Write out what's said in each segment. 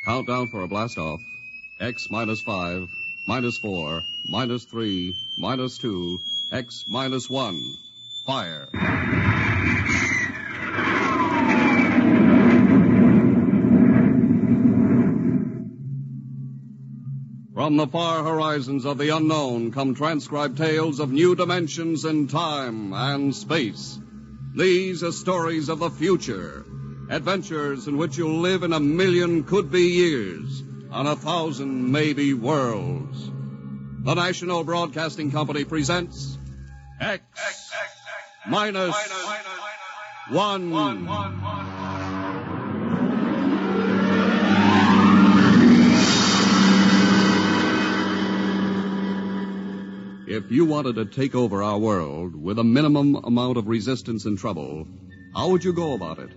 Countdown for a blast-off. X minus 5, minus 4, minus 3, minus 2, X minus 1. Fire. From the far horizons of the unknown come transcribed tales of new dimensions in time and space. These are stories of the future. Adventures in which you'll live in 1,000,000 could-be years on 1,000 maybe worlds. The National Broadcasting Company presents X minus 1. If you wanted to take over our world with a minimum amount of resistance and trouble, how would you go about it?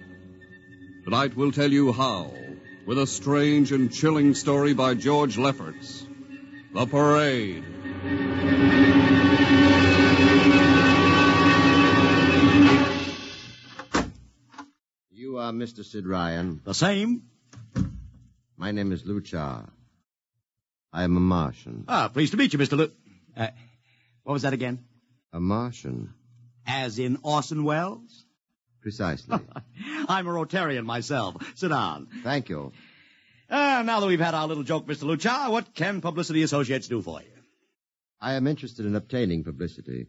Tonight we'll tell you how, with a strange and chilling story by George Lefferts, The Parade. You are Mr. Sid Ryan. The same. My name is Luchar. I am a Martian. Pleased to meet you, Mr. What was that again? A Martian. As in Orson Welles? Precisely. I'm a Rotarian myself. Sit down. Thank you. Now that we've had our little joke, Mr. Luchar, what can Publicity Associates do for you? I am interested in obtaining publicity.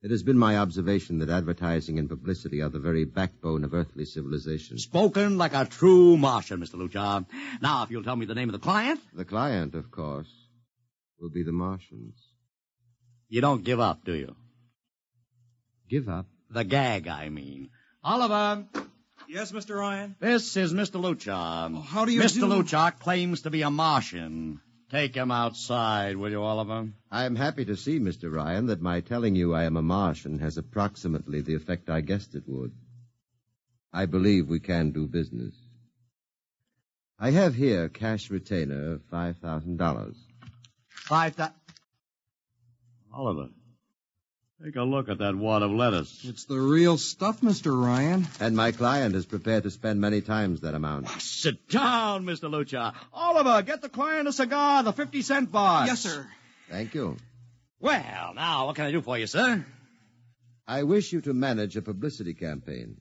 It has been my observation that advertising and publicity are the very backbone of earthly civilization. Spoken like a true Martian, Mr. Luchar. Now, if you'll tell me the name of the client. The client, of course, will be the Martians. You don't give up, do you? Give up? The gag, I mean. Oliver. Yes, Mr. Ryan? This is Mr. Luchar. Oh, how do you Mr. do? Luchar claims to be a Martian. Take him outside, will you, Oliver? I am happy to see, Mr. Ryan, that my telling you I am a Martian has approximately the effect I guessed it would. I believe we can do business. I have here cash retainer of $5,000. Oliver, take a look at that wad of lettuce. It's the real stuff, Mr. Ryan. And my client is prepared to spend many times that amount. Sit down, Mr. Luchar. Oliver, get the client a cigar, the 50-cent box. Yes, sir. Thank you. Well, now, what can I do for you, sir? I wish you to manage a publicity campaign.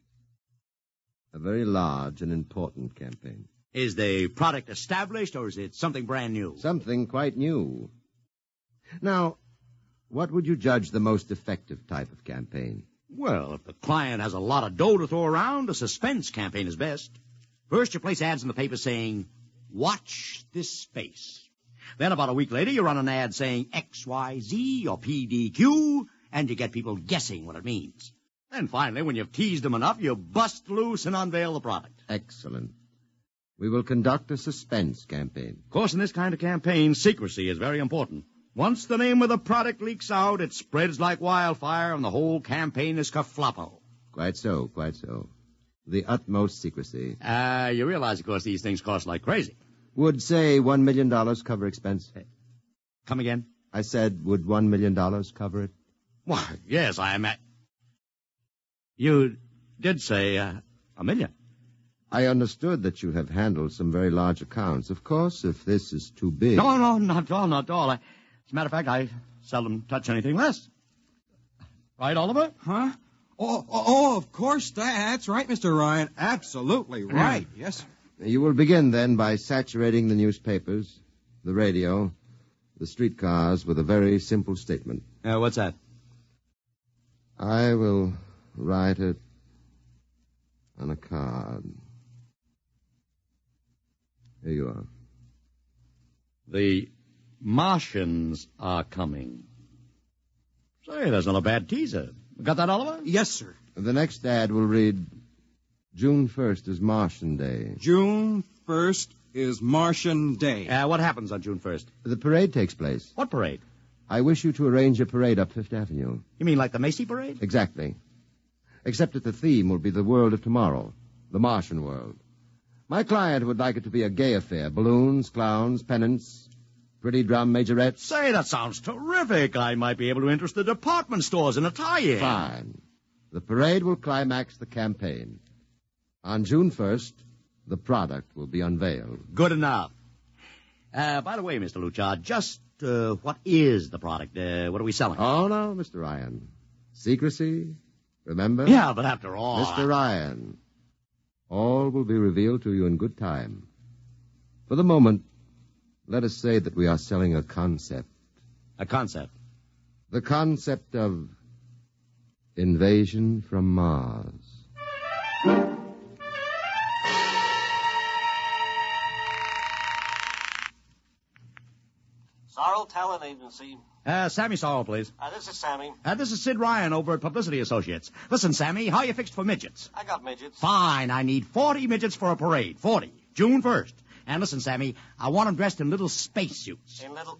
A very large and important campaign. Is the product established, or is it something brand new? Something quite new. Now, what would you judge the most effective type of campaign? Well, if the client has a lot of dough to throw around, a suspense campaign is best. First, you place ads in the paper saying, watch this space. Then about a week later, you run an ad saying XYZ or PDQ, and you get people guessing what it means. Then finally, when you've teased them enough, you bust loose and unveil the product. Excellent. We will conduct a suspense campaign. Of course, in this kind of campaign, secrecy is very important. Once the name of the product leaks out, it spreads like wildfire, and the whole campaign is kerfloppo. Quite so, quite so. The utmost secrecy. You realize, of course, these things cost like crazy. Would, say, $1 million cover expense? Come again? I said, would $1 million cover it? Why, yes, I am at... You did say $1 million. I understood that you have handled some very large accounts. Of course, if this is too big... No, not at all, not at all. As a matter of fact, I seldom touch anything less. Right, Oliver? Huh? Oh, of course. That's right, Mr. Ryan. Absolutely right. Yes, sir. You will begin, then, by saturating the newspapers, the radio, the streetcars with a very simple statement. What's that? I will write it on a card. Here you are. The Martians are coming. Say, that's not a bad teaser. Got that, Oliver? Yes, sir. The next ad will read, June 1st is Martian Day. June 1st is Martian Day. What happens on June 1st? The parade takes place. What parade? I wish you to arrange a parade up Fifth Avenue. You mean like the Macy Parade? Exactly. Except that the theme will be the world of tomorrow, the Martian world. My client would like it to be a gay affair. Balloons, clowns, pennants, Pretty drum majorettes? Say, that sounds terrific. I might be able to interest the department stores in a tie-in. Fine. The parade will climax the campaign. On June 1st, the product will be unveiled. Good enough. By the way, Mr. Luchard, just what is the product? What are we selling? Oh, no, Mr. Ryan. Secrecy, remember? Yeah, but after all... Mr. Ryan, all will be revealed to you in good time. For the moment, let us say that we are selling a concept. A concept? The concept of invasion from Mars. Sorrel Talent Agency. Sammy Sorrell, please. This is Sammy. This is Sid Ryan over at Publicity Associates. Listen, Sammy, how you fixed for midgets? I got midgets. Fine, I need 40 midgets for a parade. 40. June 1st. And listen, Sammy, I want them dressed in little spacesuits. In little...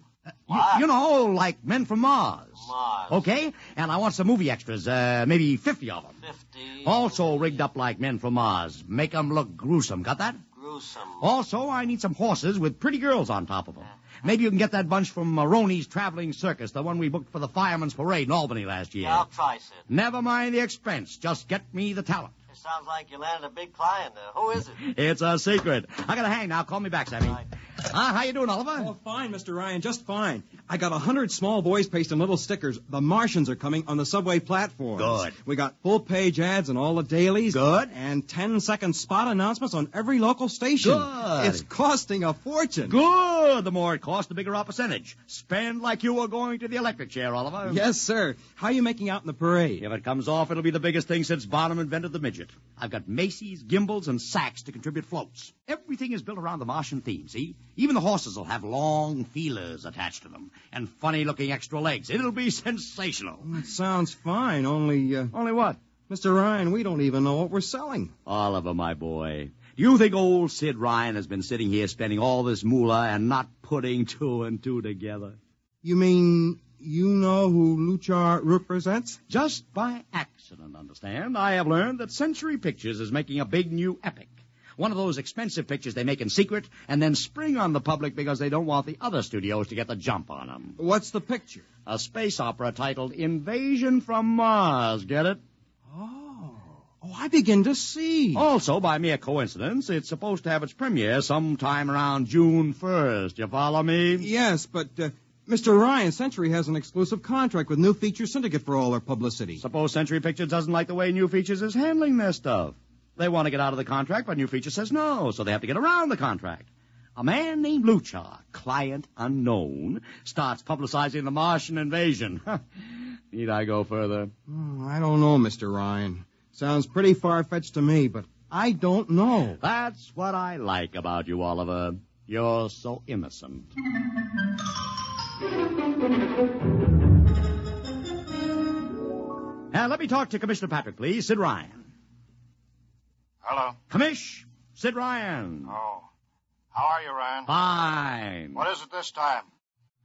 You know, like men from Mars. Mars. Okay? And I want some movie extras, maybe 50 of them. 50. Also rigged up like men from Mars. Make them look gruesome. Got that? Gruesome. Also, I need some horses with pretty girls on top of them. Maybe you can get that bunch from Maroney's Traveling Circus, the one we booked for the Fireman's Parade in Albany last year. Yeah, I'll try, Sid. Never mind the expense. Just get me the talent. It sounds like you landed a big client there. Who is it? It's a secret. I gotta hang now. Call me back, Sammy. Right. How you doing, Oliver? Oh, fine, Mr. Ryan, just fine. I got 100 small boys pasting little stickers. The Martians are coming on the subway platforms. Good. We got full-page ads in all the dailies. Good. And 10-second spot announcements on every local station. Good. It's costing a fortune. Good. The more it costs, the bigger our percentage. Spend like you were going to the electric chair, Oliver. Yes, sir. How are you making out in the parade? If it comes off, it'll be the biggest thing since Bonham invented the midget. I've got Macy's, Gimbals, and Saks to contribute floats. Everything is built around the Martian theme, see? Even the horses will have long feelers attached to them and funny-looking extra legs. It'll be sensational. That sounds fine, only... Only what? Mr. Ryan, we don't even know what we're selling. Oliver, my boy, do you think old Sid Ryan has been sitting here spending all this moolah and not putting two and two together? You mean you know who Luchar represents? Just by accident, understand? I have learned that Century Pictures is making a big new epic. One of those expensive pictures they make in secret and then spring on the public because they don't want the other studios to get the jump on them. What's the picture? A space opera titled Invasion from Mars. Get it? Oh, I begin to see. Also, by mere coincidence, it's supposed to have its premiere sometime around June 1st. You follow me? Yes, but Mr. Ryan, Century has an exclusive contract with New Features Syndicate for all their publicity. Suppose Century Pictures doesn't like the way New Features is handling their stuff. They want to get out of the contract, but New Features says no, so they have to get around the contract. A man named Luchar, client unknown, starts publicizing the Martian invasion. Need I go further? Oh, I don't know, Mr. Ryan. Sounds pretty far-fetched to me, but I don't know. That's what I like about you, Oliver. You're so innocent. Now, let me talk to Commissioner Patrick, please. Sid Ryan. Hello. Commish, Sid Ryan. Oh. How are you, Ryan? Fine. What is it this time?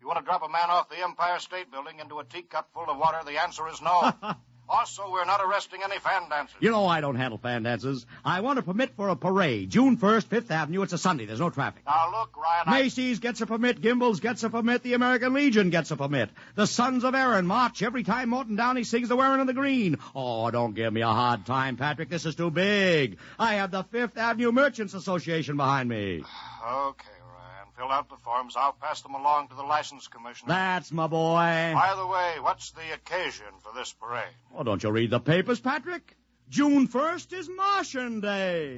You want to drop a man off the Empire State Building into a teacup full of water? The answer is no. Also, we're not arresting any fan dancers. You know I don't handle fan dances. I want a permit for a parade. June 1st, 5th Avenue. It's a Sunday. There's no traffic. Now, look, Ryan, Macy's gets a permit. Gimbals gets a permit. The American Legion gets a permit. The Sons of Erin march every time Morton Downey sings the Wearing of the Green. Oh, don't give me a hard time, Patrick. This is too big. I have the 5th Avenue Merchants Association behind me. Okay, Ryan. Fill out the forms. I'll pass them along to the license commissioner. That's my boy. By the way, what's the occasion for this parade? Oh, don't you read the papers, Patrick? June 1st is Martian Day.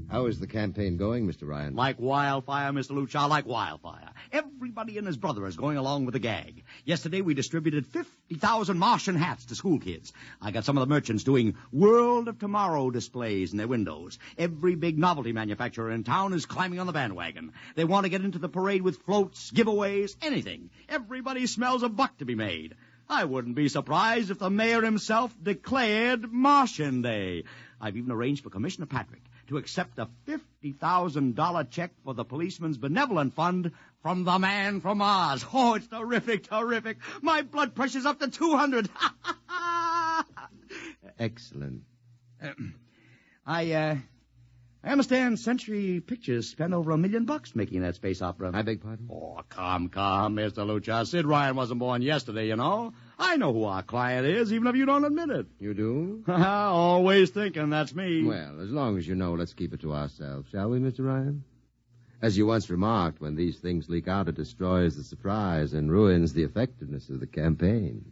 How is the campaign going, Mr. Ryan? Like wildfire, Mr. Luchar, like wildfire. Everybody and his brother is going along with the gag. Yesterday we distributed 50,000 Martian hats to school kids. I got some of the merchants doing World of Tomorrow displays in their windows. Every big novelty manufacturer in town is climbing on the bandwagon. They want to get into the parade with floats, giveaways, anything. Everybody smells a buck to be made. I wouldn't be surprised if the mayor himself declared Martian Day. I've even arranged for Commissioner Patrick to accept a $50,000 check for the Policeman's Benevolent Fund from the man from Mars. Oh, it's terrific, terrific. My blood pressure's up to 200. excellent. I understand Century Pictures spent over $1 million making that space opera. I beg pardon? Oh, come, Mr. Lucha. Sid Ryan wasn't born yesterday, you know. I know who our client is, even if you don't admit it. You do? Always thinking that's me. Well, as long as you know, let's keep it to ourselves, shall we, Mr. Ryan? As you once remarked, when these things leak out, it destroys the surprise and ruins the effectiveness of the campaign.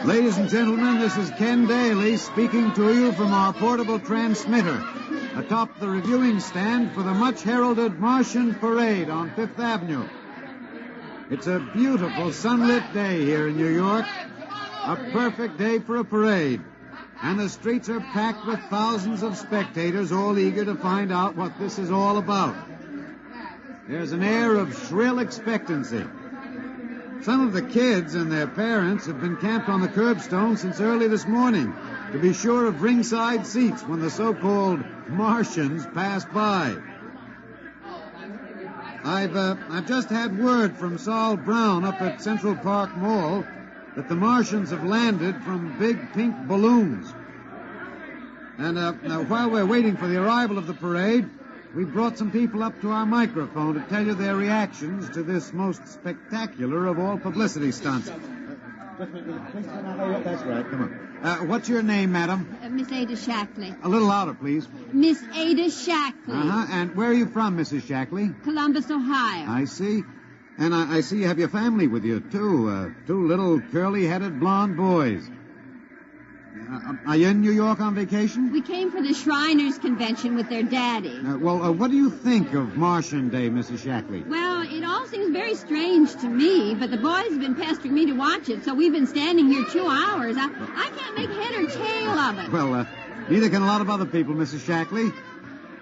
Ladies and gentlemen, this is Ken Daly speaking to you from our portable transmitter atop the reviewing stand for the much-heralded Martian Parade on Fifth Avenue. It's a beautiful sunlit day here in New York, a perfect day for a parade, and the streets are packed with thousands of spectators all eager to find out what this is all about. There's an air of shrill expectancy. Some of the kids and their parents have been camped on the curbstone since early this morning to be sure of ringside seats when the so-called Martians pass by. I've just had word from Saul Brown up at Central Park Mall that the Martians have landed from big pink balloons. And now, while we're waiting for the arrival of the parade, we brought some people up to our microphone to tell you their reactions to this most spectacular of all publicity stunts. That's right, come on. What's your name, madam? Miss Ada Shackley. A little louder, please. Miss Ada Shackley. Uh-huh. And where are you from, Mrs. Shackley? Columbus, Ohio. I see. And I see you have your family with you, too. Two little curly-headed blonde boys. Are you in New York on vacation? We came for the Shriners Convention with their daddy. What do you think of Martian Day, Mrs. Shackley? Well, it all seems very strange to me, but the boys have been pestering me to watch it, so we've been standing here 2 hours. I can't make head or tail of it. Well, neither can a lot of other people, Mrs. Shackley.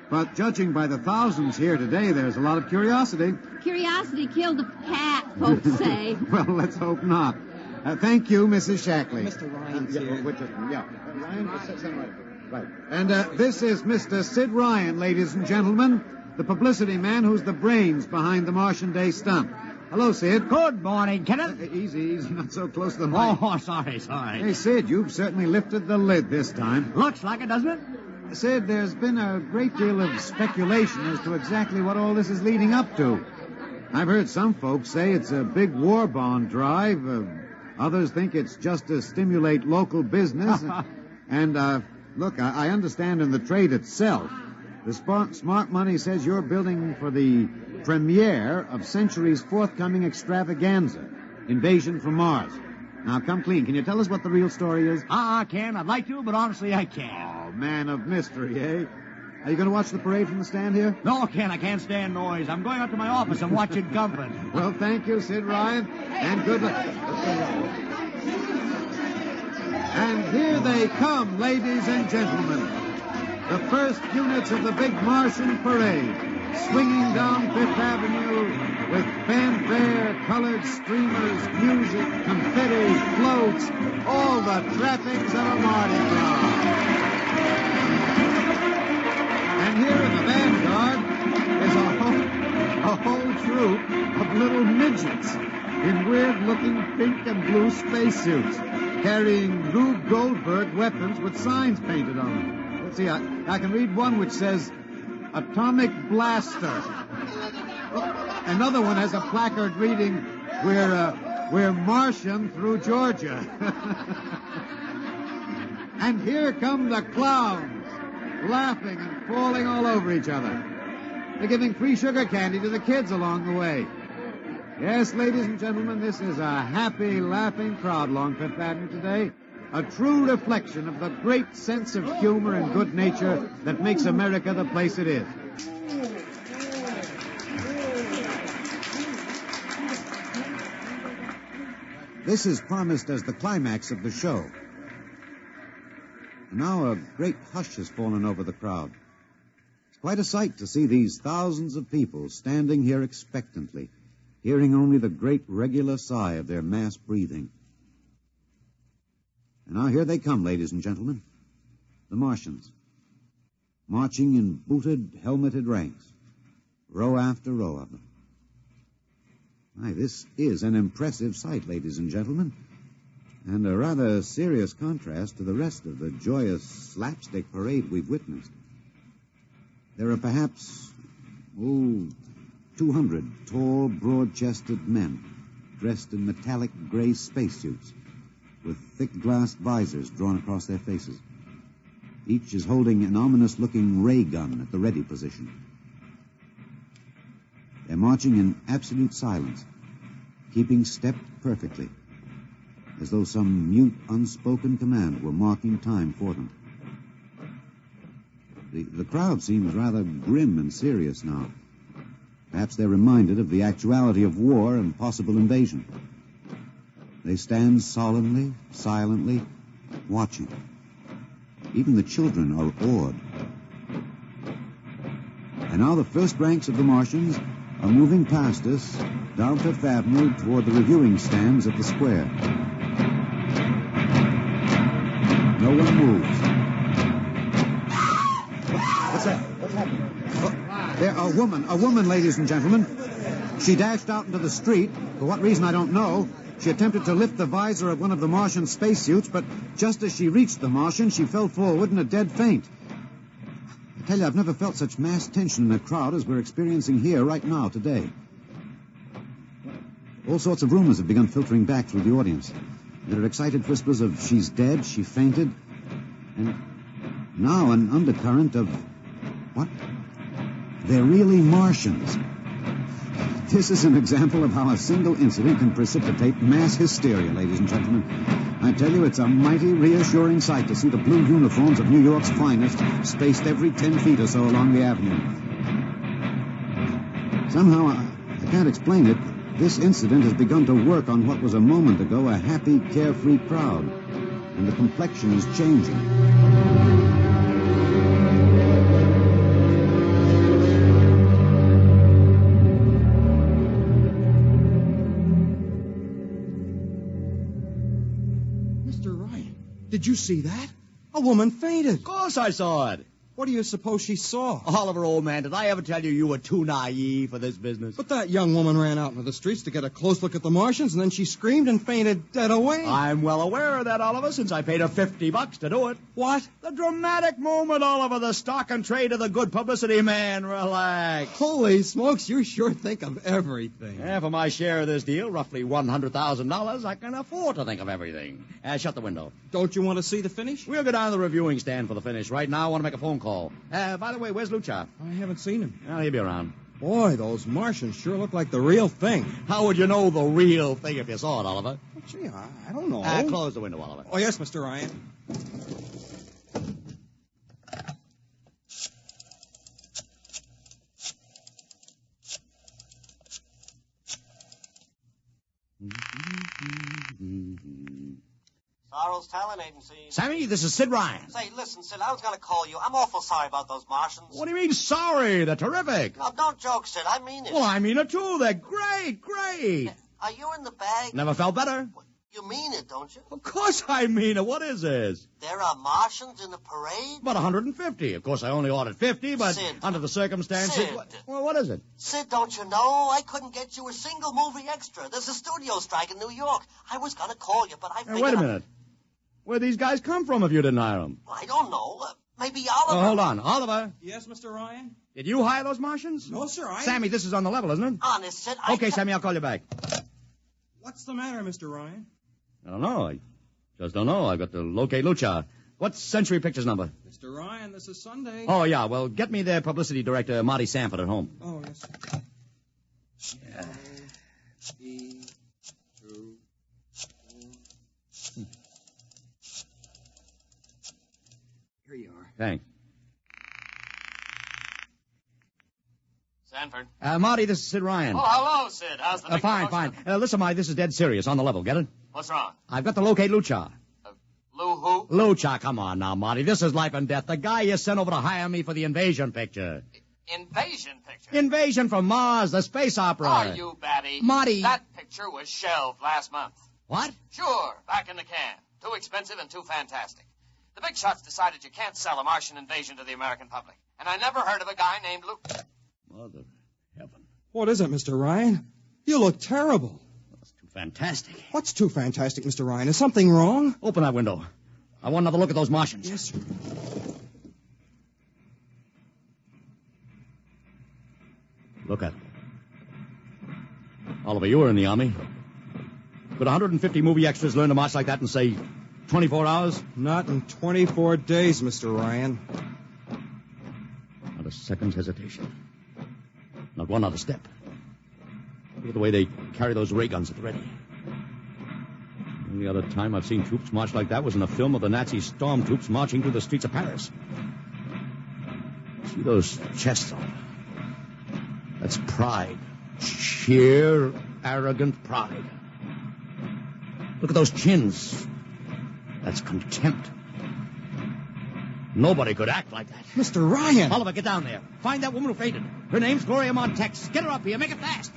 But judging by the thousands here today, there's a lot of curiosity. Curiosity killed the cat, folks say. Well, let's hope not. Thank you, Mrs. Shackley. Mr. Ryan's here. Ryan, right. And this is Mr. Sid Ryan, ladies and gentlemen, the publicity man who's the brains behind the Martian Day stunt. Hello, Sid. Good morning, Kenneth. Easy, not so close to the mic. Oh, sorry. Hey, Sid, you've certainly lifted the lid this time. Looks like it, doesn't it? Sid, there's been a great deal of speculation as to exactly what all this is leading up to. I've heard some folks say it's a big war bond drive. Others think it's just to stimulate local business. And, look, I understand in the trade itself, the smart money says you're building for the premiere of Century's forthcoming extravaganza, Invasion from Mars. Now, come clean. Can you tell us what the real story is? I can. I'd like to, but honestly, I can't. Oh, man of mystery, eh? Are you going to watch the parade from the stand here? No, Ken, I can't stand noise. I'm going up to my office and watching comfort. Well, thank you, Sid Ryan, and good luck. And here they come, ladies and gentlemen. The first units of the big Martian parade, swinging down Fifth Avenue with fanfare, colored streamers, music, confetti, floats, all the trappings of a Mardi Gras. And here in the vanguard is a whole troop of little midgets in weird-looking pink and blue spacesuits, carrying Rube Goldberg weapons with signs painted on them. Let's see, I can read one which says, Atomic Blaster. Another one has a placard reading, We're Martian through Georgia. And here come the clowns, laughing and falling all over each other. They're giving free sugar candy to the kids along the way. Yes, ladies and gentlemen, this is a happy, laughing crowd along Fifth Avenue today. A true reflection of the great sense of humor and good nature that makes America the place it is. This is promised as the climax of the show. And now a great hush has fallen over the crowd. It's quite a sight to see these thousands of people standing here expectantly, hearing only the great regular sigh of their mass breathing. And now here they come, ladies and gentlemen, the Martians, marching in booted, helmeted ranks, row after row of them. My, this is an impressive sight, ladies and gentlemen, and a rather serious contrast to the rest of the joyous slapstick parade we've witnessed. There are perhaps, 200 tall, broad-chested men dressed in metallic gray spacesuits with thick glass visors drawn across their faces. Each is holding an ominous-looking ray gun at the ready position. They're marching in absolute silence, keeping step perfectly, as though some mute, unspoken command were marking time for them. The crowd seems rather grim and serious now. Perhaps they're reminded of the actuality of war and possible invasion. They stand solemnly, silently, watching. Even the children are awed. And now the first ranks of the Martians are moving past us down Fifth Avenue toward the reviewing stands at the square. No one moves. What's that? What's happening? There, a woman, ladies and gentlemen. She dashed out into the street. For what reason, I don't know. She attempted to lift the visor of one of the Martian spacesuits, but just as she reached the Martian, she fell forward in a dead faint. I tell you, I've never felt such mass tension in a crowd as we're experiencing here right now, today. All sorts of rumors have begun filtering back through the audience. There are excited whispers of she's dead, she fainted, and now an undercurrent of, what? They're really Martians. This is an example of how a single incident can precipitate mass hysteria, ladies and gentlemen. I tell you, it's a mighty reassuring sight to see the blue uniforms of New York's finest spaced every 10 feet or so along the avenue. Somehow, I can't explain it, this incident has begun to work on what was a moment ago a happy, carefree crowd, and the complexion is changing. Did you see that? A woman fainted. Of course I saw it. What do you suppose she saw? Oliver, old man, did I ever tell you were too naive for this business? But that young woman ran out into the streets to get a close look at the Martians, and then she screamed and fainted dead away. I'm well aware of that, Oliver, since I paid her $50 to do it. What? The dramatic moment, Oliver, the stock and trade of the good publicity, man. Relax. Holy smokes, you sure think of everything. Yeah, for my share of this deal, roughly $100,000, I can afford to think of everything. Shut the window. Don't you want to see the finish? We'll go down to the reviewing stand for the finish. Right now, I want to make a phone call. By the way, where's Lucha? I haven't seen him. Well, he'll be around. Boy, those Martians sure look like the real thing. How would you know the real thing if you saw it, Oliver? Well, gee, I don't know. Close the window, Oliver. Oh, yes, Mr. Ryan. Sorrow's Talent Agency. Sammy, this is Sid Ryan. Say, listen, Sid, I was going to call you. I'm awful sorry about those Martians. What do you mean, sorry? They're terrific. No, don't joke, Sid. I mean it. Well, I mean it, too. They're great, great. Are you in the bag? Never felt better. You mean it, don't you? Of course I mean it. What is this? There are Martians in the parade? About 150. Of course, I only ordered 50, but Sid. under the circumstances... Sid. Well, what is it? Sid, don't you know? I couldn't get you a single movie extra. There's a studio strike in New York. I was going to call you, but I figured... Wait a minute. Where'd these guys come from if you didn't hire them? I don't know. Maybe Oliver... Oh, hold on. Oliver? Yes, Mr. Ryan? Did you hire those Martians? No, sir, Sammy, this is on the level, isn't it? Honest, Sid, Okay, Sammy, I'll call you back. What's the matter, Mr. Ryan? I don't know. I just don't know. I've got to locate Lucha. What's Century Pictures number? Mr. Ryan, this is Sunday. Oh, yeah. Well, get me their publicity director, Marty Sanford, at home. Oh, yes, sir. Yeah. Here you are. Thanks. Sanford. Marty, this is Sid Ryan. Oh, hello, Sid. How's the big Fine, fine. Listen, Marty, this is dead serious. On the level, get it? What's wrong? I've got to locate Lucha. Lou who? Lucha, come on now, Marty. This is life and death. The guy you sent over to hire me for the invasion picture. Invasion picture? Invasion from Mars, the space opera. Are you batty? Marty. That picture was shelved last month. What? Sure, back in the can. Too expensive and too fantastic. The big shots decided you can't sell a Martian invasion to the American public. And I never heard of a guy named Lou... Mother. What is it, Mr. Ryan? You look terrible. That's too fantastic. What's too fantastic, Mr. Ryan? Is something wrong? Open that window. I want another look at those Martians. Yes, sir. Look at them. Oliver, you were in the Army. Could 150 movie extras learn to march like that in, say, 24 hours? Not in 24 days, Mr. Ryan. Not a second's hesitation. Not one other step. Look at the way they carry those ray guns at the ready. The only other time I've seen troops march like that was in a film of the Nazi stormtroops marching through the streets of Paris. See those chests, Oliver? That's pride. Sheer, arrogant pride. Look at those chins. That's contempt. Nobody could act like that. Mr. Ryan! Oliver, get down there. Find that woman who fainted. Her name's Gloria Montex. Get her up here. Make it fast.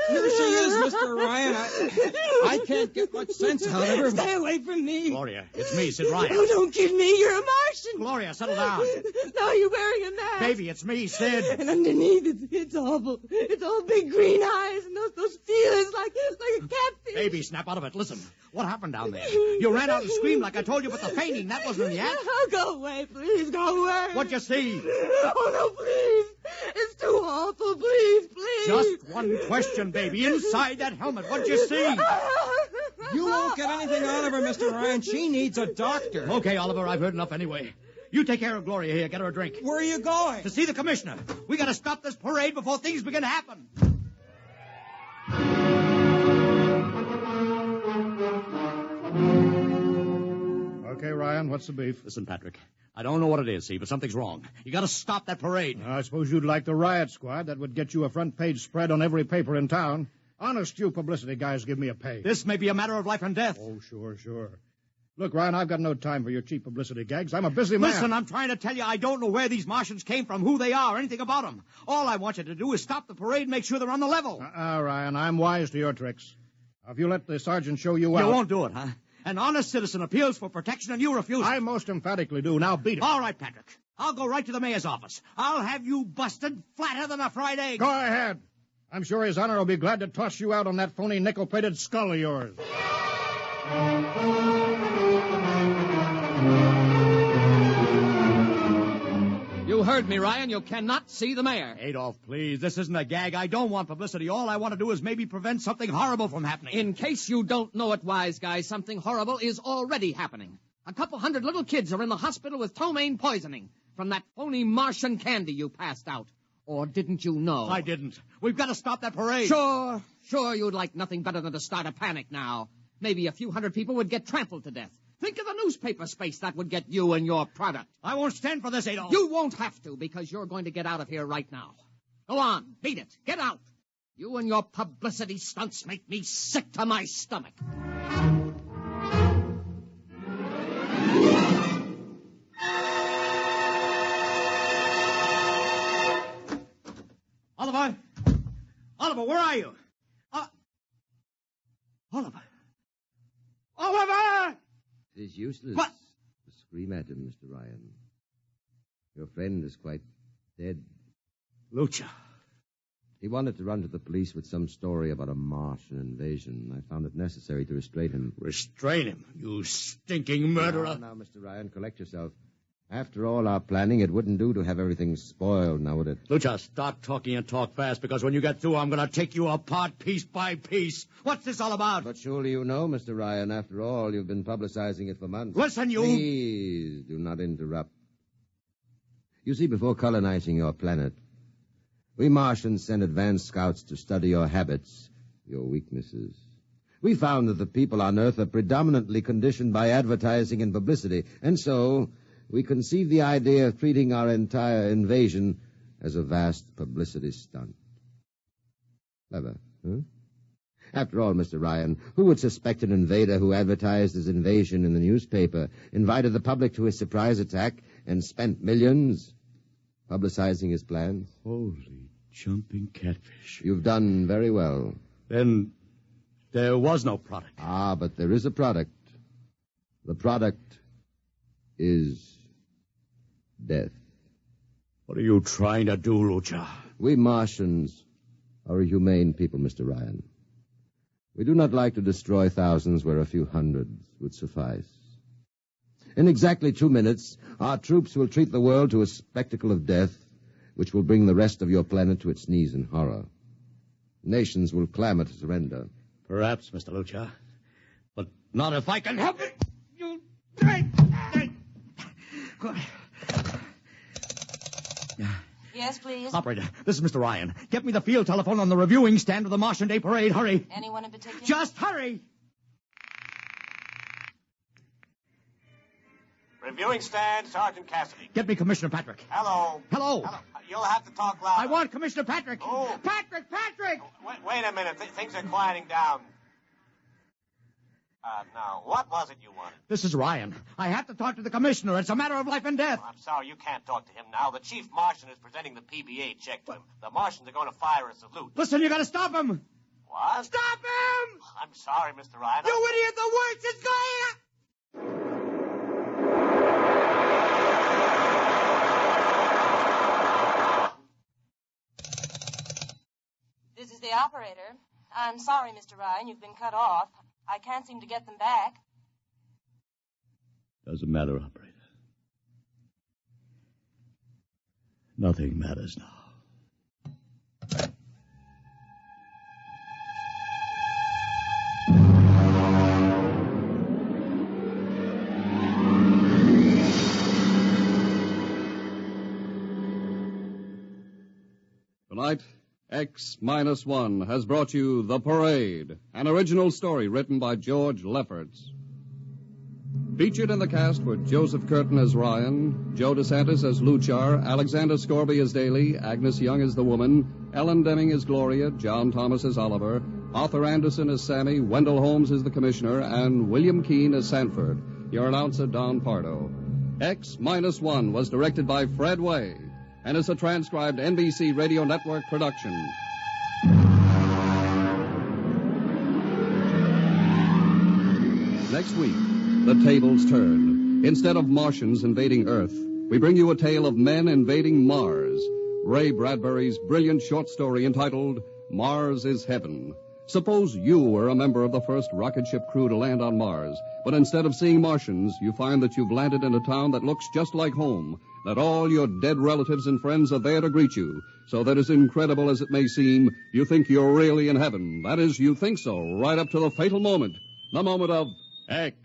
Here she is, Mr. Ryan. I can't get much sense out of her. Stay away from me. Gloria, it's me, Sid Ryan. Oh, don't kid me. You're a Martian. Gloria, settle down. No, you're wearing a mask. Baby, it's me, Sid. And underneath, it's awful. It's all big green eyes and those feelers like a catfish. Baby, snap out of it. Listen, what happened down there? You ran out and screamed like I told you, but the fainting, that wasn't in the act. Oh, go away, please. Go away. What'd you see? Oh, no, please. It's too awful. Please, please. Just one question, baby. Inside that helmet, what'd you see? You won't get anything out of her, Mr. Ryan. She needs a doctor. Okay, Oliver, I've heard enough anyway. You take care of Gloria here. Get her a drink. Where are you going? To see the commissioner. We gotta stop this parade before things begin to happen. Okay, Ryan, what's the beef? Listen, Patrick, I don't know what it is, see, but something's wrong. You gotta stop that parade. I suppose you'd like the riot squad. That would get you a front-page spread on every paper in town. Honest, you publicity guys give me a pay. This may be a matter of life and death. Oh, sure. Look, Ryan, I've got no time for your cheap publicity gags. I'm a busy man. Listen, I'm trying to tell you I don't know where these Martians came from, who they are, anything about them. All I want you to do is stop the parade and make sure they're on the level. Ryan, I'm wise to your tricks. If you let the sergeant show you out... You won't do it, huh? An honest citizen appeals for protection and you refuse. I most emphatically do. Now beat it. All right, Patrick. I'll go right to the mayor's office. I'll have you busted flatter than a fried egg. Go ahead. I'm sure his honor will be glad to toss you out on that phony nickel-plated skull of yours. You heard me, Ryan. You cannot see the mayor. Adolf, please. This isn't a gag. I don't want publicity. All I want to do is maybe prevent something horrible from happening. In case you don't know it, wise guy, something horrible is already happening. A couple hundred little kids are in the hospital with ptomaine poisoning from that phony Martian candy you passed out. Or didn't you know? I didn't. We've got to stop that parade. Sure you'd like nothing better than to start a panic now. Maybe a few hundred people would get trampled to death. Think of the newspaper space that would get you and your product. I won't stand for this, Adolf. You won't have to, because you're going to get out of here right now. Go on, beat it. Get out. You and your publicity stunts make me sick to my stomach. Oliver, where are you? Oliver! It is useless What? to scream at him, Mr. Ryan. Your friend is quite dead. Lucha. He wanted to run to the police with some story about a Martian invasion. I found it necessary to restrain him. Restrain him, you stinking murderer. Now, Mr. Ryan, collect yourself. After all our planning, it wouldn't do to have everything spoiled, now would it? Lucha, stop talking and talk fast, because when you get through, I'm going to take you apart piece by piece. What's this all about? But surely you know, Mr. Ryan, after all, you've been publicizing it for months. Listen, you... Please, do not interrupt. You see, before colonizing your planet, we Martians sent advanced scouts to study your habits, your weaknesses. We found that the people on Earth are predominantly conditioned by advertising and publicity, and so we conceived the idea of treating our entire invasion as a vast publicity stunt. Clever, huh? After all, Mr. Ryan, who would suspect an invader who advertised his invasion in the newspaper, invited the public to his surprise attack, and spent millions publicizing his plans? Holy jumping catfish. You've done very well. Then There was no product. Ah, but there is a product. The product is death. What are you trying to do, Lucha? We Martians are a humane people, Mr. Ryan. We do not like to destroy thousands where a few hundreds would suffice. In exactly 2 minutes, our troops will treat the world to a spectacle of death, which will bring the rest of your planet to its knees in horror. Nations will clamor to surrender. Perhaps, Mr. Lucha. But not if I can help it. You... Yes, please. Operator, this is Mr. Ryan. Get me the field telephone on the reviewing stand of the Martian Day Parade. Hurry. Anyone in particular? Just hurry. Reviewing stand, Sergeant Cassidy. Get me Commissioner Patrick. Hello. Hello. You'll have to talk loud. I want Commissioner Patrick. Oh. Patrick! Wait a minute. Things are quieting down. Now, what was it you wanted? This is Ryan. I have to talk to the commissioner. It's a matter of life and death. I'm sorry, you can't talk to him now. The chief Martian is presenting the PBA check to him. The Martians are going to fire a salute. Listen, you got to stop him. What? Stop him! I'm sorry, Mr. Ryan. You idiot! The works is going... This is the operator. I'm sorry, Mr. Ryan. You've been cut off. I can't seem to get them back. Doesn't matter, operator. Nothing matters now. Tonight, X-1 has brought you The Parade, an original story written by George Lefferts. Featured in the cast were Joseph Curtin as Ryan, Joe DeSantis as Luchar, Alexander Scorby as Daly, Agnes Young as the woman, Ellen Deming as Gloria, John Thomas as Oliver, Arthur Anderson as Sammy, Wendell Holmes as the Commissioner, and William Keene as Sanford. Your announcer, Don Pardo. X-1 was directed by Fred Way and is a transcribed NBC Radio Network production. Next week, the tables turn. Instead of Martians invading Earth, we bring you a tale of men invading Mars. Ray Bradbury's brilliant short story entitled Mars is Heaven. Suppose you were a member of the first rocket ship crew to land on Mars, but instead of seeing Martians, you find that you've landed in a town that looks just like home, that all your dead relatives and friends are there to greet you, so that as incredible as it may seem, you think you're really in heaven. That is, you think so, right up to the fatal moment, the moment of X-1.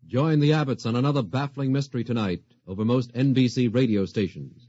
Join the Abbotts on another baffling mystery tonight over most NBC radio stations.